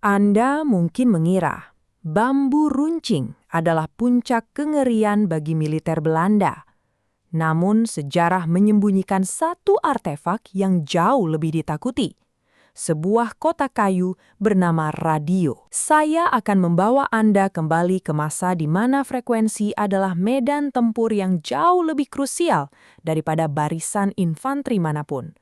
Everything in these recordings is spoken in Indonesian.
Anda mungkin mengira bambu runcing adalah puncak kengerian bagi militer Belanda. Namun sejarah menyembunyikan satu artefak yang jauh lebih ditakuti. Sebuah kotak kayu bernama radio. Saya akan membawa Anda kembali ke masa di mana frekuensi adalah medan tempur yang jauh lebih krusial daripada barisan infanteri manapun.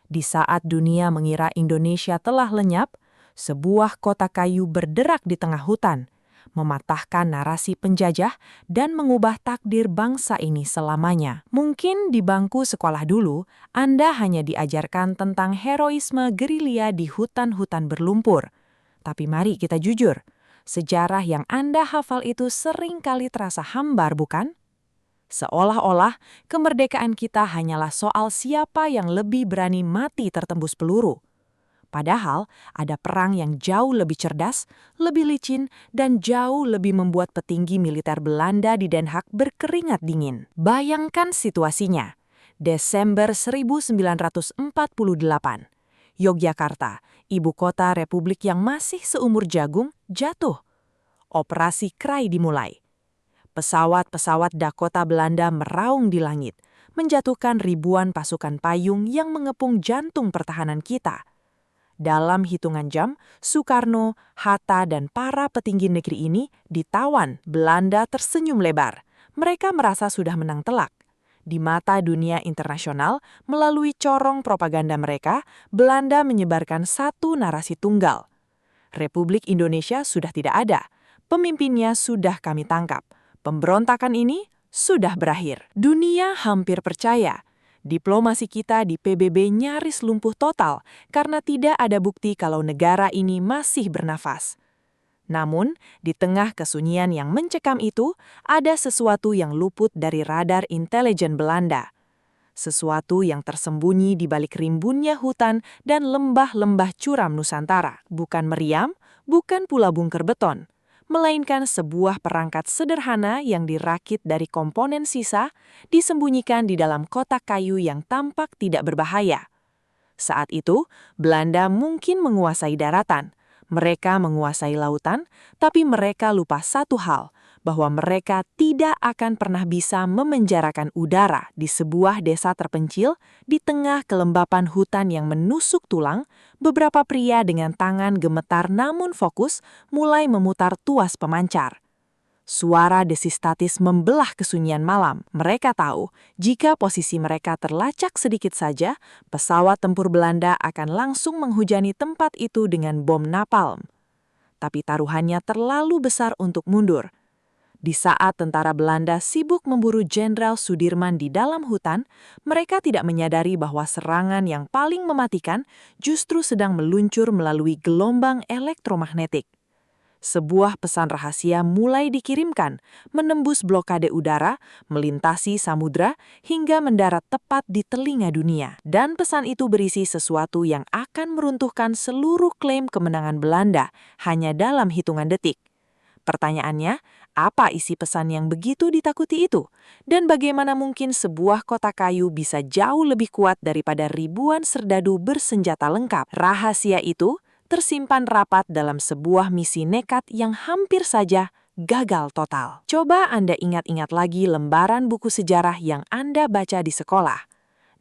Di saat dunia mengira Indonesia telah lenyap, sebuah kotak kayu berderak di tengah hutan, mematahkan narasi penjajah dan mengubah takdir bangsa ini selamanya. Mungkin di bangku sekolah dulu, Anda hanya diajarkan tentang heroisme gerilya di hutan-hutan berlumpur. Tapi mari kita jujur, sejarah yang Anda hafal itu seringkali terasa hambar, bukan? Seolah-olah kemerdekaan kita hanyalah soal siapa yang lebih berani mati tertembus peluru. Padahal ada perang yang jauh lebih cerdas, lebih licin, dan jauh lebih membuat petinggi militer Belanda di Den Haag berkeringat dingin. Bayangkan situasinya. Desember 1948. Yogyakarta, ibu kota republik yang masih seumur jagung, jatuh. Operasi Krai dimulai. Pesawat-pesawat Dakota Belanda meraung di langit, menjatuhkan ribuan pasukan payung yang mengepung jantung pertahanan kita. Dalam hitungan jam, Soekarno, Hatta, dan para petinggi negeri ini ditawan. Belanda tersenyum lebar. Mereka merasa sudah menang telak. Di mata dunia internasional, melalui corong propaganda mereka, Belanda menyebarkan satu narasi tunggal. Republik Indonesia sudah tidak ada. Pemimpinnya sudah kami tangkap. Pemberontakan ini sudah berakhir. Dunia hampir percaya. Diplomasi kita di PBB nyaris lumpuh total karena tidak ada bukti kalau negara ini masih bernafas. Namun, di tengah kesunyian yang mencekam itu, ada sesuatu yang luput dari radar intelijen Belanda. Sesuatu yang tersembunyi di balik rimbunnya hutan dan lembah-lembah curam Nusantara. Bukan meriam, bukan pula bunker beton, melainkan sebuah perangkat sederhana yang dirakit dari komponen sisa, disembunyikan di dalam kotak kayu yang tampak tidak berbahaya. Saat itu, Belanda mungkin menguasai daratan, mereka menguasai lautan, tapi mereka lupa satu hal, bahwa mereka tidak akan pernah bisa memenjarakan udara di sebuah desa terpencil di tengah kelembapan hutan yang menusuk tulang. Beberapa pria dengan tangan gemetar namun fokus mulai memutar tuas pemancar. Suara desis statis membelah kesunyian malam. Mereka tahu, jika posisi mereka terlacak sedikit saja, pesawat tempur Belanda akan langsung menghujani tempat itu dengan bom napalm. Tapi taruhannya terlalu besar untuk mundur. Di saat tentara Belanda sibuk memburu Jenderal Sudirman di dalam hutan, mereka tidak menyadari bahwa serangan yang paling mematikan justru sedang meluncur melalui gelombang elektromagnetik. Sebuah pesan rahasia mulai dikirimkan, menembus blokade udara, melintasi samudra, hingga mendarat tepat di telinga dunia. Dan pesan itu berisi sesuatu yang akan meruntuhkan seluruh klaim kemenangan Belanda hanya dalam hitungan detik. Pertanyaannya, apa isi pesan yang begitu ditakuti itu? Dan bagaimana mungkin sebuah kotak kayu bisa jauh lebih kuat daripada ribuan serdadu bersenjata lengkap? Rahasia itu tersimpan rapat dalam sebuah misi nekat yang hampir saja gagal total. Coba Anda ingat-ingat lagi lembaran buku sejarah yang Anda baca di sekolah.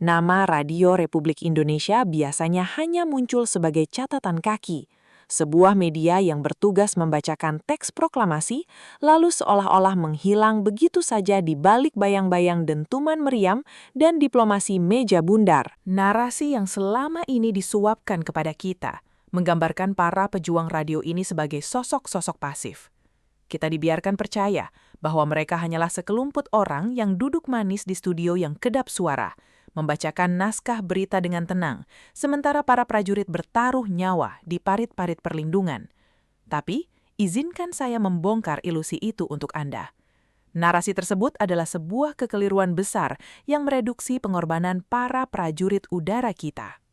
Nama Radio Republik Indonesia biasanya hanya muncul sebagai catatan kaki, sebuah media yang bertugas membacakan teks proklamasi, lalu seolah-olah menghilang begitu saja di balik bayang-bayang dentuman meriam dan diplomasi meja bundar. Narasi yang selama ini disuapkan kepada kita menggambarkan para pejuang radio ini sebagai sosok-sosok pasif. Kita dibiarkan percaya bahwa mereka hanyalah sekelumput orang yang duduk manis di studio yang kedap suara, membacakan naskah berita dengan tenang, sementara para prajurit bertaruh nyawa di parit-parit perlindungan. Tapi, izinkan saya membongkar ilusi itu untuk Anda. Narasi tersebut adalah sebuah kekeliruan besar yang mereduksi pengorbanan para prajurit udara kita.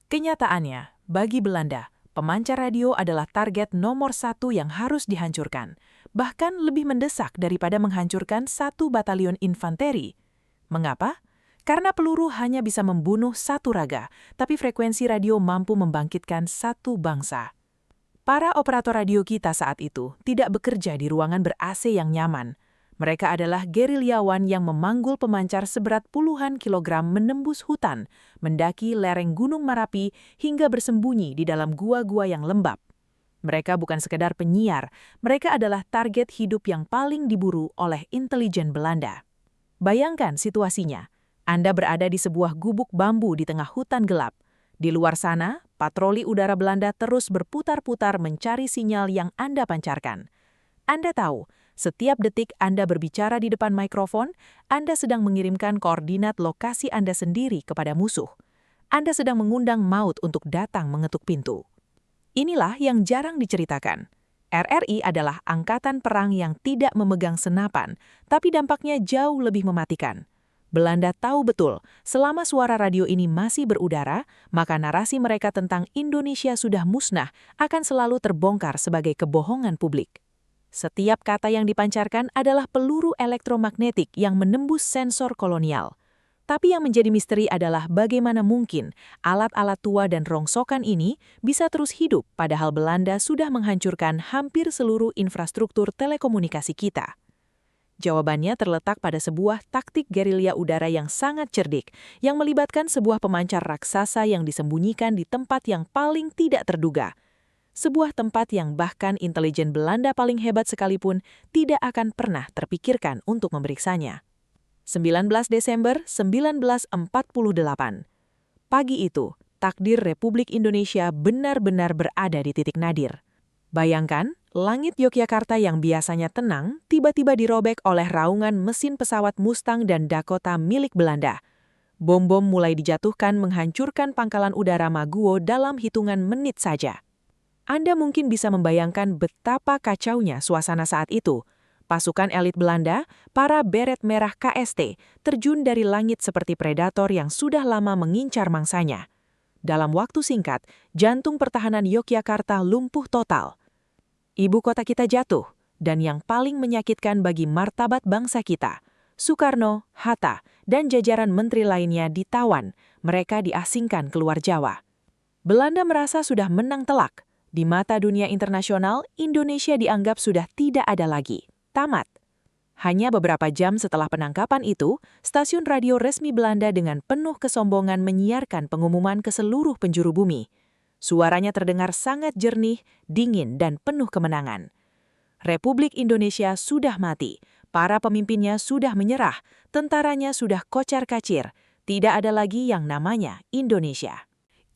Kenyataannya, bagi Belanda, pemancar radio adalah target nomor 1 yang harus dihancurkan, bahkan lebih mendesak daripada menghancurkan 1 batalion infanteri. Mengapa? Karena peluru hanya bisa membunuh 1 raga, tapi frekuensi radio mampu membangkitkan 1 bangsa. Para operator radio kita saat itu tidak bekerja di ruangan ber-AC yang nyaman. Mereka adalah gerilyawan yang memanggul pemancar seberat puluhan kilogram menembus hutan, mendaki lereng Gunung Merapi hingga bersembunyi di dalam gua-gua yang lembab. Mereka bukan sekedar penyiar, mereka adalah target hidup yang paling diburu oleh intelijen Belanda. Bayangkan situasinya, Anda berada di sebuah gubuk bambu di tengah hutan gelap. Di luar sana, patroli udara Belanda terus berputar-putar mencari sinyal yang Anda pancarkan. Anda tahu, setiap detik Anda berbicara di depan mikrofon, Anda sedang mengirimkan koordinat lokasi Anda sendiri kepada musuh. Anda sedang mengundang maut untuk datang mengetuk pintu. Inilah yang jarang diceritakan. RRI adalah angkatan perang yang tidak memegang senapan, tapi dampaknya jauh lebih mematikan. Belanda tahu betul, selama suara radio ini masih berudara, maka narasi mereka tentang Indonesia sudah musnah akan selalu terbongkar sebagai kebohongan publik. Setiap kata yang dipancarkan adalah peluru elektromagnetik yang menembus sensor kolonial. Tapi yang menjadi misteri adalah bagaimana mungkin alat-alat tua dan rongsokan ini bisa terus hidup padahal Belanda sudah menghancurkan hampir seluruh infrastruktur telekomunikasi kita. Jawabannya terletak pada sebuah taktik gerilya udara yang sangat cerdik, yang melibatkan sebuah pemancar raksasa yang disembunyikan di tempat yang paling tidak terduga. Sebuah tempat yang bahkan intelijen Belanda paling hebat sekalipun tidak akan pernah terpikirkan untuk memeriksanya. 19 Desember 1948. Pagi itu, takdir Republik Indonesia benar-benar berada di titik nadir. Bayangkan, langit Yogyakarta yang biasanya tenang tiba-tiba dirobek oleh raungan mesin pesawat Mustang dan Dakota milik Belanda. Bom-bom mulai dijatuhkan menghancurkan pangkalan udara Maguwo dalam hitungan menit saja. Anda mungkin bisa membayangkan betapa kacaunya suasana saat itu. Pasukan elit Belanda, para beret merah KST, terjun dari langit seperti predator yang sudah lama mengincar mangsanya. Dalam waktu singkat, jantung pertahanan Yogyakarta lumpuh total. Ibu kota kita jatuh, dan yang paling menyakitkan bagi martabat bangsa kita, Soekarno, Hatta, dan jajaran menteri lainnya ditawan, mereka diasingkan keluar Jawa. Belanda merasa sudah menang telak. Di mata dunia internasional, Indonesia dianggap sudah tidak ada lagi. Tamat. Hanya beberapa jam setelah penangkapan itu, stasiun radio resmi Belanda dengan penuh kesombongan menyiarkan pengumuman ke seluruh penjuru bumi. Suaranya terdengar sangat jernih, dingin, dan penuh kemenangan. Republik Indonesia sudah mati, para pemimpinnya sudah menyerah, tentaranya sudah kocar-kacir, tidak ada lagi yang namanya Indonesia.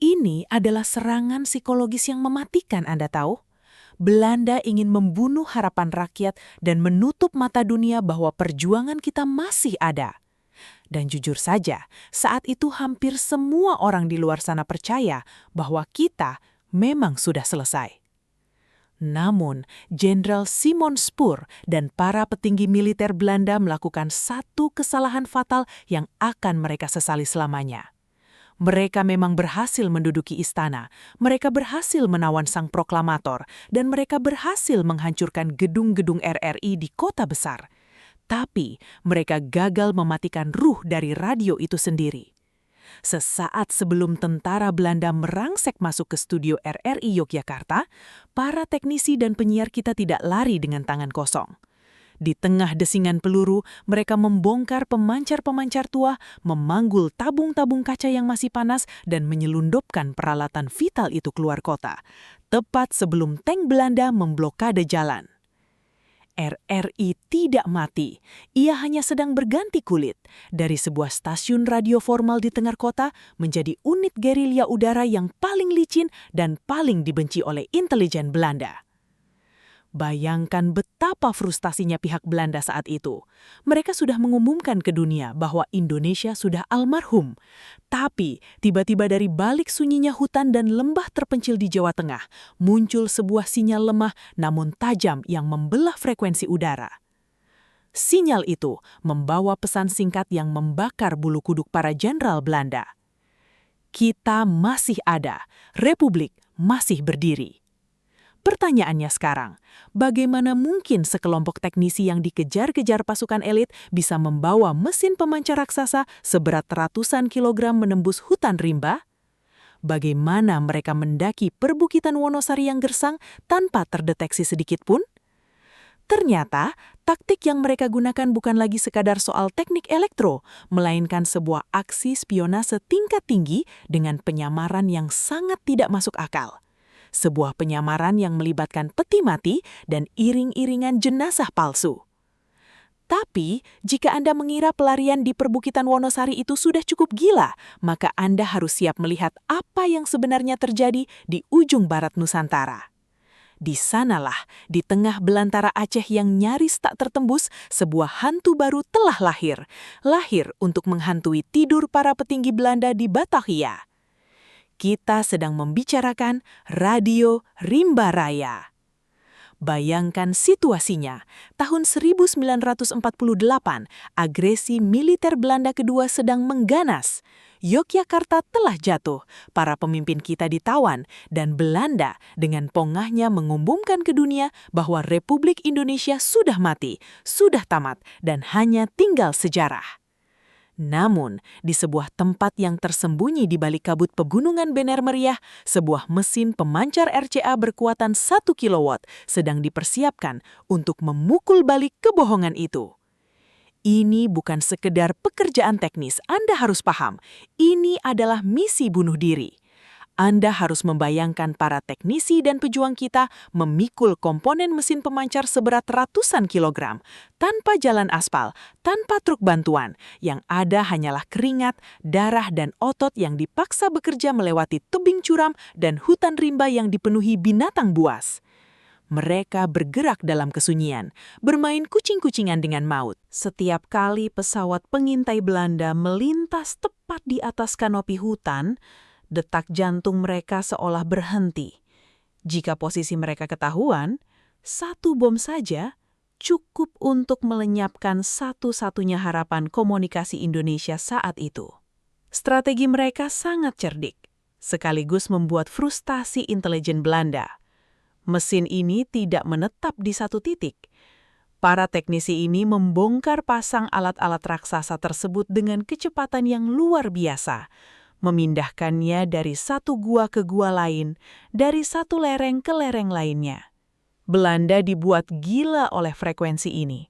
Ini adalah serangan psikologis yang mematikan, Anda tahu? Belanda ingin membunuh harapan rakyat dan menutup mata dunia bahwa perjuangan kita masih ada. Dan jujur saja, saat itu hampir semua orang di luar sana percaya bahwa kita memang sudah selesai. Namun, Jenderal Simon Spoor dan para petinggi militer Belanda melakukan satu kesalahan fatal yang akan mereka sesali selamanya. Mereka memang berhasil menduduki istana, mereka berhasil menawan sang proklamator, dan mereka berhasil menghancurkan gedung-gedung RRI di kota besar. Tapi, mereka gagal mematikan ruh dari radio itu sendiri. Sesaat sebelum tentara Belanda merangsek masuk ke studio RRI Yogyakarta, para teknisi dan penyiar kita tidak lari dengan tangan kosong. Di tengah desingan peluru, mereka membongkar pemancar-pemancar tua, memanggul tabung-tabung kaca yang masih panas, dan menyelundupkan peralatan vital itu keluar kota, tepat sebelum tank Belanda memblokade jalan. RRI tidak mati, ia hanya sedang berganti kulit. Dari sebuah stasiun radio formal di tengah kota menjadi unit gerilya udara yang paling licin dan paling dibenci oleh intelijen Belanda. Bayangkan betapa frustasinya pihak Belanda saat itu. Mereka sudah mengumumkan ke dunia bahwa Indonesia sudah almarhum. Tapi, tiba-tiba dari balik sunyinya hutan dan lembah terpencil di Jawa Tengah, muncul sebuah sinyal lemah namun tajam yang membelah frekuensi udara. Sinyal itu membawa pesan singkat yang membakar bulu kuduk para jenderal Belanda. Kita masih ada, Republik masih berdiri. Pertanyaannya sekarang, bagaimana mungkin sekelompok teknisi yang dikejar-kejar pasukan elit bisa membawa mesin pemancar raksasa seberat ratusan kilogram menembus hutan rimba? Bagaimana mereka mendaki perbukitan Wonosari yang gersang tanpa terdeteksi sedikit pun? Ternyata, taktik yang mereka gunakan bukan lagi sekadar soal teknik elektro, melainkan sebuah aksi spionase tingkat tinggi dengan penyamaran yang sangat tidak masuk akal. Sebuah penyamaran yang melibatkan peti mati dan iring-iringan jenazah palsu. Tapi, jika Anda mengira pelarian di perbukitan Wonosari itu sudah cukup gila, maka Anda harus siap melihat apa yang sebenarnya terjadi di ujung barat Nusantara. Di sanalah, di tengah belantara Aceh yang nyaris tak tertembus, sebuah hantu baru telah lahir. Lahir untuk menghantui tidur para petinggi Belanda di Batavia. Kita sedang membicarakan Radio Rimba Raya. Bayangkan situasinya, tahun 1948, agresi militer Belanda kedua sedang mengganas. Yogyakarta telah jatuh, para pemimpin kita ditawan, dan Belanda dengan pongahnya mengumumkan ke dunia bahwa Republik Indonesia sudah mati, sudah tamat, dan hanya tinggal sejarah. Namun, di sebuah tempat yang tersembunyi di balik kabut pegunungan Bener Meriah, sebuah mesin pemancar RCA berkuatan 1 kilowatt sedang dipersiapkan untuk memukul balik kebohongan itu. Ini bukan sekedar pekerjaan teknis, Anda harus paham. Ini adalah misi bunuh diri. Anda harus membayangkan para teknisi dan pejuang kita memikul komponen mesin pemancar seberat ratusan kilogram, tanpa jalan aspal, tanpa truk bantuan, yang ada hanyalah keringat, darah, dan otot yang dipaksa bekerja melewati tebing curam dan hutan rimba yang dipenuhi binatang buas. Mereka bergerak dalam kesunyian, bermain kucing-kucingan dengan maut. Setiap kali pesawat pengintai Belanda melintas tepat di atas kanopi hutan, detak jantung mereka seolah berhenti. Jika posisi mereka ketahuan, satu bom saja cukup untuk melenyapkan satu-satunya harapan komunikasi Indonesia saat itu. Strategi mereka sangat cerdik, sekaligus membuat frustasi intelijen Belanda. Mesin ini tidak menetap di satu titik. Para teknisi ini membongkar pasang alat-alat raksasa tersebut dengan kecepatan yang luar biasa, memindahkannya dari satu gua ke gua lain, dari satu lereng ke lereng lainnya. Belanda dibuat gila oleh frekuensi ini.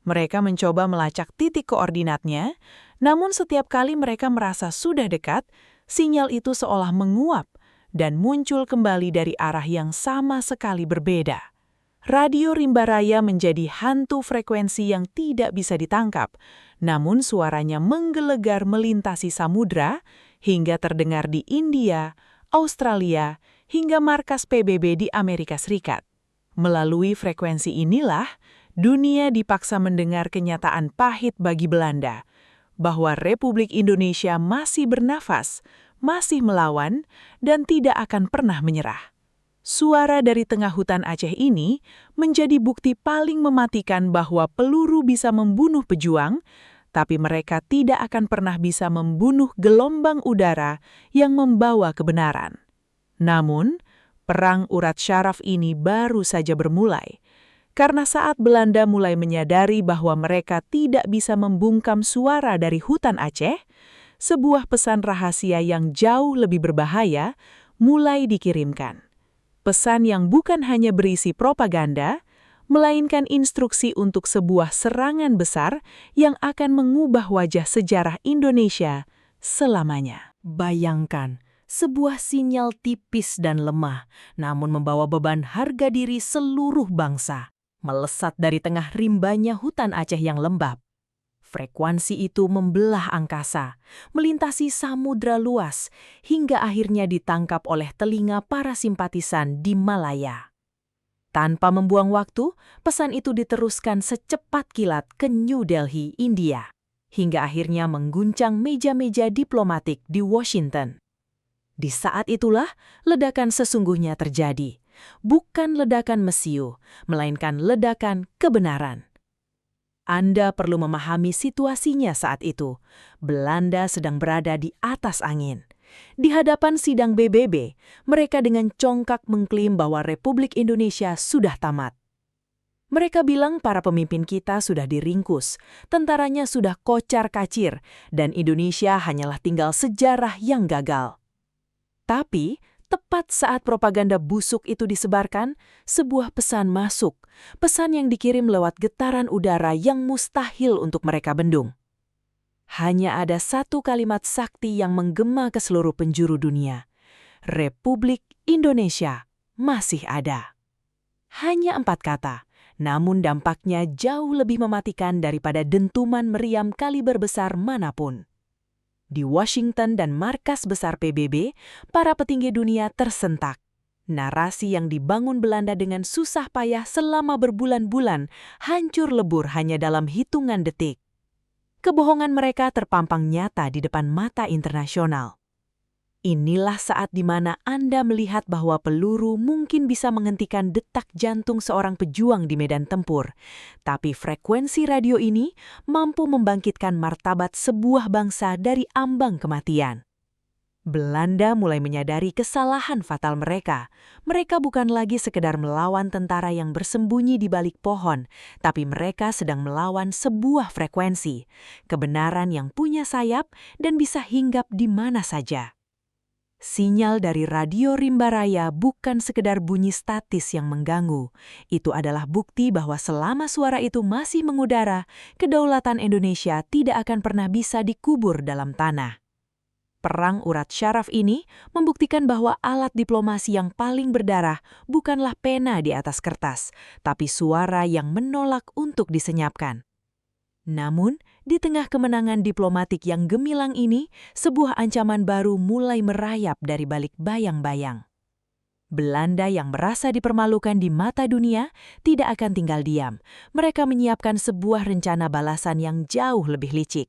Mereka mencoba melacak titik koordinatnya, namun setiap kali mereka merasa sudah dekat, sinyal itu seolah menguap dan muncul kembali dari arah yang sama sekali berbeda. Radio Rimba Raya menjadi hantu frekuensi yang tidak bisa ditangkap, namun suaranya menggelegar melintasi samudra hingga terdengar di India, Australia, hingga markas PBB di Amerika Serikat. Melalui frekuensi inilah, dunia dipaksa mendengar kenyataan pahit bagi Belanda, bahwa Republik Indonesia masih bernafas, masih melawan, dan tidak akan pernah menyerah. Suara dari tengah hutan Aceh ini menjadi bukti paling mematikan bahwa peluru bisa membunuh pejuang, tapi mereka tidak akan pernah bisa membunuh gelombang udara yang membawa kebenaran. Namun, perang urat syaraf ini baru saja bermulai, karena saat Belanda mulai menyadari bahwa mereka tidak bisa membungkam suara dari hutan Aceh, sebuah pesan rahasia yang jauh lebih berbahaya mulai dikirimkan. Pesan yang bukan hanya berisi propaganda, melainkan instruksi untuk sebuah serangan besar yang akan mengubah wajah sejarah Indonesia selamanya. Bayangkan, sebuah sinyal tipis dan lemah, namun membawa beban harga diri seluruh bangsa, melesat dari tengah rimbanya hutan Aceh yang lembab. Frekuensi itu membelah angkasa, melintasi samudra luas, hingga akhirnya ditangkap oleh telinga para simpatisan di Malaya. Tanpa membuang waktu, pesan itu diteruskan secepat kilat ke New Delhi, India, hingga akhirnya mengguncang meja-meja diplomatik di Washington. Di saat itulah ledakan sesungguhnya terjadi, bukan ledakan mesiu, melainkan ledakan kebenaran. Anda perlu memahami situasinya saat itu. Belanda sedang berada di atas angin. Di hadapan sidang PBB, mereka dengan congkak mengklaim bahwa Republik Indonesia sudah tamat. Mereka bilang para pemimpin kita sudah diringkus, tentaranya sudah kocar-kacir, dan Indonesia hanyalah tinggal sejarah yang gagal. Tapi, tepat saat propaganda busuk itu disebarkan, sebuah pesan masuk. Pesan yang dikirim lewat getaran udara yang mustahil untuk mereka bendung. Hanya ada satu kalimat sakti yang menggema ke seluruh penjuru dunia. Republik Indonesia masih ada. Hanya 4 kata, namun dampaknya jauh lebih mematikan daripada dentuman meriam kaliber besar manapun. Di Washington dan markas besar PBB, para petinggi dunia tersentak. Narasi yang dibangun Belanda dengan susah payah selama berbulan-bulan hancur lebur hanya dalam hitungan detik. Kebohongan mereka terpampang nyata di depan mata internasional. Inilah saat di mana Anda melihat bahwa peluru mungkin bisa menghentikan detak jantung seorang pejuang di medan tempur, tapi frekuensi radio ini mampu membangkitkan martabat sebuah bangsa dari ambang kematian. Belanda mulai menyadari kesalahan fatal mereka. Mereka bukan lagi sekedar melawan tentara yang bersembunyi di balik pohon, tapi mereka sedang melawan sebuah frekuensi, kebenaran yang punya sayap dan bisa hinggap di mana saja. Sinyal dari radio rimba raya bukan sekedar bunyi statis yang mengganggu. Itu adalah bukti bahwa selama suara itu masih mengudara, kedaulatan Indonesia tidak akan pernah bisa dikubur dalam tanah. Perang urat syaraf ini membuktikan bahwa alat diplomasi yang paling berdarah bukanlah pena di atas kertas, tapi suara yang menolak untuk disenyapkan. Namun, di tengah kemenangan diplomatik yang gemilang ini, sebuah ancaman baru mulai merayap dari balik bayang-bayang. Belanda yang merasa dipermalukan di mata dunia tidak akan tinggal diam. Mereka menyiapkan sebuah rencana balasan yang jauh lebih licik.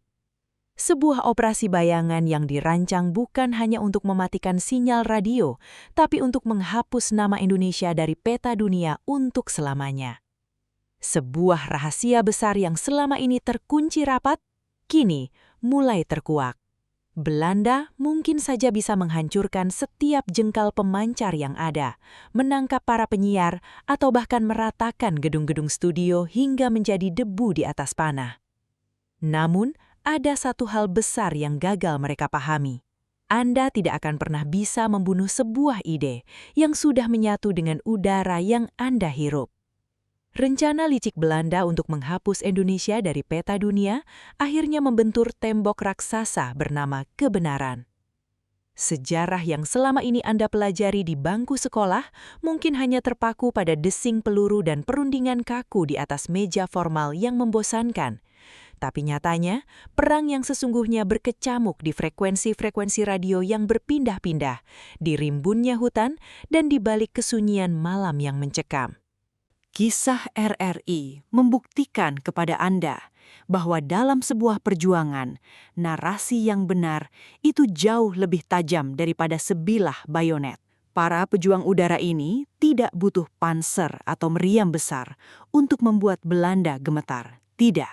Sebuah operasi bayangan yang dirancang bukan hanya untuk mematikan sinyal radio, tapi untuk menghapus nama Indonesia dari peta dunia untuk selamanya. Sebuah rahasia besar yang selama ini terkunci rapat, kini mulai terkuak. Belanda mungkin saja bisa menghancurkan setiap jengkal pemancar yang ada, menangkap para penyiar, atau bahkan meratakan gedung-gedung studio hingga menjadi debu di atas panah. Namun, ada satu hal besar yang gagal mereka pahami. Anda tidak akan pernah bisa membunuh sebuah ide yang sudah menyatu dengan udara yang Anda hirup. Rencana licik Belanda untuk menghapus Indonesia dari peta dunia akhirnya membentur tembok raksasa bernama kebenaran. Sejarah yang selama ini Anda pelajari di bangku sekolah mungkin hanya terpaku pada desing peluru dan perundingan kaku di atas meja formal yang membosankan. Tapi nyatanya, perang yang sesungguhnya berkecamuk di frekuensi-frekuensi radio yang berpindah-pindah, di rimbunnya hutan, dan di balik kesunyian malam yang mencekam. Kisah RRI membuktikan kepada Anda bahwa dalam sebuah perjuangan, narasi yang benar itu jauh lebih tajam daripada sebilah bayonet. Para pejuang udara ini tidak butuh panser atau meriam besar untuk membuat Belanda gemetar. Tidak.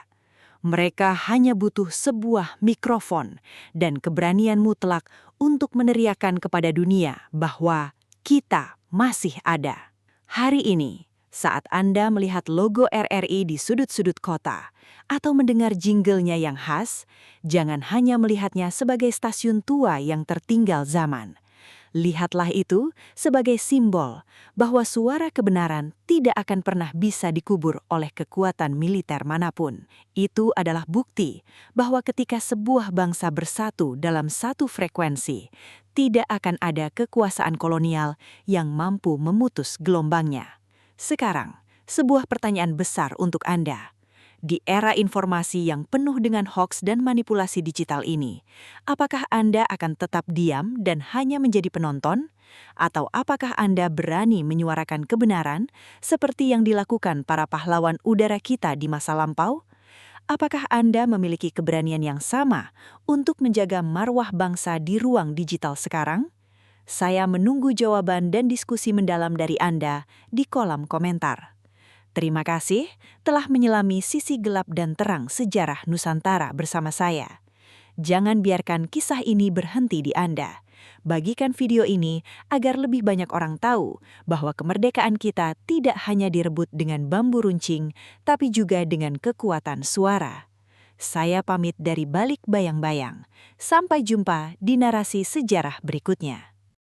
Mereka hanya butuh sebuah mikrofon dan keberanian mutlak untuk meneriakkan kepada dunia bahwa kita masih ada. Hari ini, saat Anda melihat logo RRI di sudut-sudut kota atau mendengar jinglenya yang khas, jangan hanya melihatnya sebagai stasiun tua yang tertinggal zaman. Lihatlah itu sebagai simbol bahwa suara kebenaran tidak akan pernah bisa dikubur oleh kekuatan militer manapun. Itu adalah bukti bahwa ketika sebuah bangsa bersatu dalam satu frekuensi, tidak akan ada kekuasaan kolonial yang mampu memutus gelombangnya. Sekarang, sebuah pertanyaan besar untuk Anda. Di era informasi yang penuh dengan hoaks dan manipulasi digital ini, apakah Anda akan tetap diam dan hanya menjadi penonton? Atau apakah Anda berani menyuarakan kebenaran seperti yang dilakukan para pahlawan udara kita di masa lampau? Apakah Anda memiliki keberanian yang sama untuk menjaga marwah bangsa di ruang digital sekarang? Saya menunggu jawaban dan diskusi mendalam dari Anda di kolom komentar. Terima kasih telah menyelami sisi gelap dan terang sejarah Nusantara bersama saya. Jangan biarkan kisah ini berhenti di Anda. Bagikan video ini agar lebih banyak orang tahu bahwa kemerdekaan kita tidak hanya direbut dengan bambu runcing, tapi juga dengan kekuatan suara. Saya pamit dari balik bayang-bayang. Sampai jumpa di narasi sejarah berikutnya.